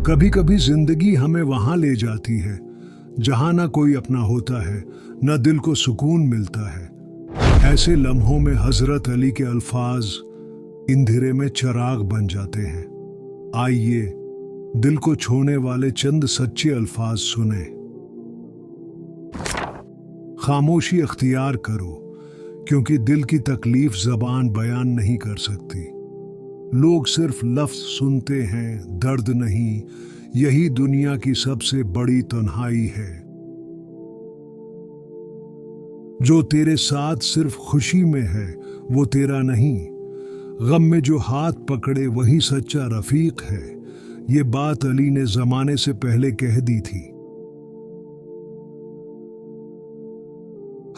कभी कभी जिंदगी हमें वहां ले जाती है जहां ना कोई अपना होता है, न दिल को सुकून मिलता है। ऐसे लम्हों में हजरत अली के अल्फाज अंधेरे में चिराग बन जाते हैं। आइए दिल को छूने वाले चंद सच्चे अल्फाज सुने। खामोशी अख्तियार करो, क्योंकि दिल की तकलीफ जबान बयान नहीं कर सकती। लोग सिर्फ लफ्ज सुनते हैं, दर्द नहीं। यही दुनिया की सबसे बड़ी तन्हाई है। जो तेरे साथ सिर्फ खुशी में है वो तेरा नहीं। गम में जो हाथ पकड़े वही सच्चा रफीक है। ये बात अली ने जमाने से पहले कह दी थी।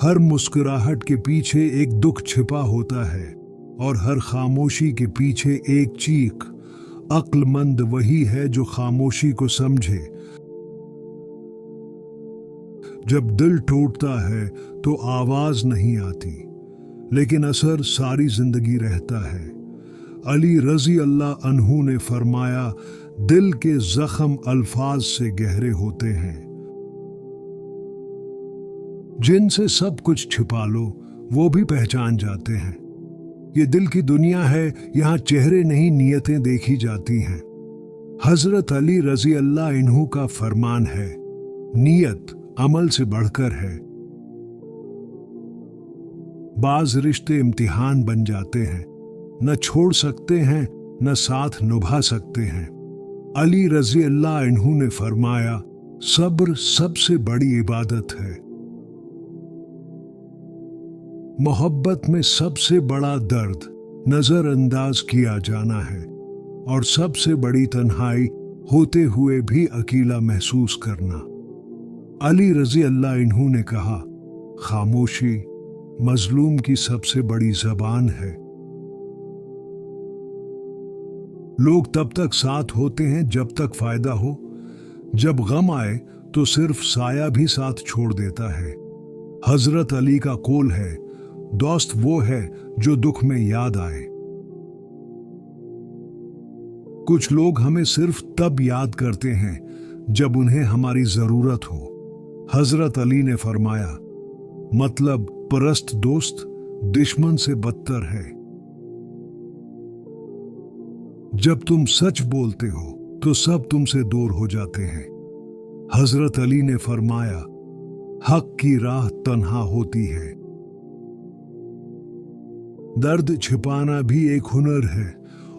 हर मुस्कुराहट के पीछे एक दुख छिपा होता है और हर खामोशी के पीछे एक चीख। अक्लमंद वही है जो खामोशी को समझे। जब दिल टूटता है तो आवाज नहीं आती, लेकिन असर सारी जिंदगी रहता है। अली रजी अल्लाह अन्हु ने फरमाया, दिल के जख्म अल्फाज से गहरे होते हैं। जिनसे सब कुछ छिपा लो वो भी पहचान जाते हैं। ये दिल की दुनिया है, यहाँ चेहरे नहीं नियतें देखी जाती हैं। हजरत अली रजी अल्लाह इन्हू का फरमान है, नियत अमल से बढ़कर है। बाज रिश्ते इम्तिहान बन जाते हैं, न छोड़ सकते हैं न साथ निभा सकते हैं। अली रजी अल्लाह इन्हू ने फरमाया, सब्र सबसे बड़ी इबादत है। मोहब्बत में सबसे बड़ा दर्द नजरअंदाज किया जाना है और सबसे बड़ी तन्हाई होते हुए भी अकेला महसूस करना। अली रजी अल्लाह इन्हू ने कहा, खामोशी मजलूम की सबसे बड़ी जबान है। लोग तब तक साथ होते हैं जब तक फायदा हो। जब गम आए तो सिर्फ साया भी साथ छोड़ देता है। हजरत अली का कौल है, दोस्त वो है जो दुख में याद आए। कुछ लोग हमें सिर्फ तब याद करते हैं जब उन्हें हमारी जरूरत हो। हजरत अली ने फरमाया, मतलब परस्त दोस्त दुश्मन से बदतर है। जब तुम सच बोलते हो तो सब तुमसे दूर हो जाते हैं। हजरत अली ने फरमाया, हक की राह तन्हा होती है। दर्द छिपाना भी एक हुनर है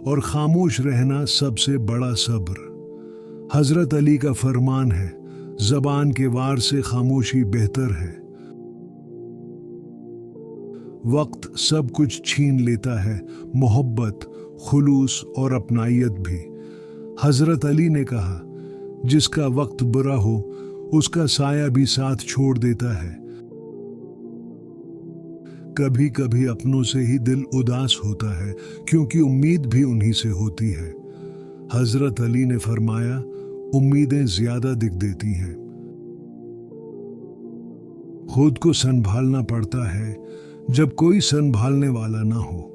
और खामोश रहना सबसे बड़ा सब्र। हजरत अली का फरमान है, जबान के वार से खामोशी बेहतर है। वक्त सब कुछ छीन लेता है, मोहब्बत, खुलूस और अपनाइयत भी। हजरत अली ने कहा, जिसका वक्त बुरा हो उसका साया भी साथ छोड़ देता है। कभी कभी अपनों से ही दिल उदास होता है, क्योंकि उम्मीद भी उन्हीं से होती है। हजरत अली ने फरमाया, उम्मीदें ज्यादा दिख देती हैं। खुद को संभालना पड़ता है जब कोई संभालने वाला ना हो।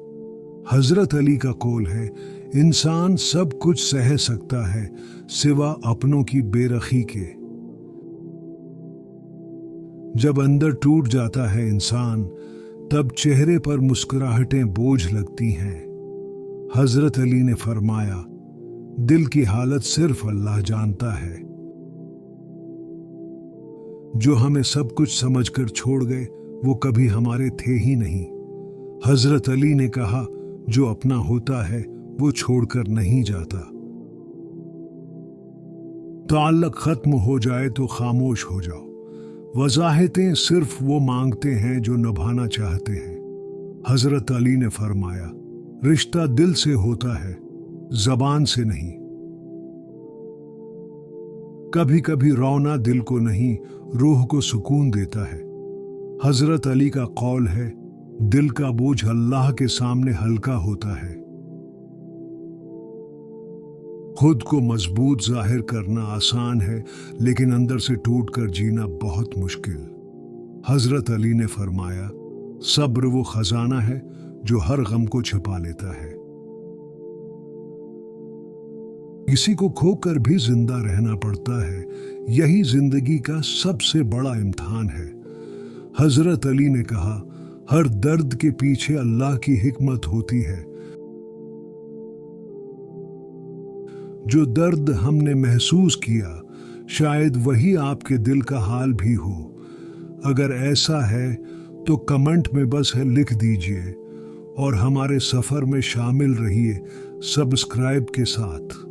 हजरत अली का कौल है, इंसान सब कुछ सह सकता है सिवा अपनों की बेरखी के। जब अंदर टूट जाता है इंसान, तब चेहरे पर मुस्कुराहटें बोझ लगती हैं। हजरत अली ने फरमाया, दिल की हालत सिर्फ अल्लाह जानता है। जो हमें सब कुछ समझकर छोड़ गए वो कभी हमारे थे ही नहीं। हजरत अली ने कहा, जो अपना होता है वो छोड़कर नहीं जाता। ताल्लुक खत्म हो जाए तो खामोश हो जाओ। वजाहतें सिर्फ वो मांगते हैं जो निभाना चाहते हैं। हजरत अली ने फरमाया, रिश्ता दिल से होता है, जबान से नहीं। कभी कभी रोना दिल को नहीं, रूह को सुकून देता है। हजरत अली का कौल है, दिल का बोझ अल्लाह के सामने हल्का होता है। खुद को मजबूत जाहिर करना आसान है, लेकिन अंदर से टूटकर जीना बहुत मुश्किल। हजरत अली ने फरमाया, सब्र वो खजाना है जो हर गम को छिपा लेता है। किसी को खोकर भी जिंदा रहना पड़ता है। यही जिंदगी का सबसे बड़ा इम्तिहान है। हजरत अली ने कहा, हर दर्द के पीछे अल्लाह की हिकमत होती है। जो दर्द हमने महसूस किया, शायद वही आपके दिल का हाल भी हो। अगर ऐसा है तो कमेंट में बस है लिख दीजिए और हमारे सफर में शामिल रहिए सब्सक्राइब के साथ।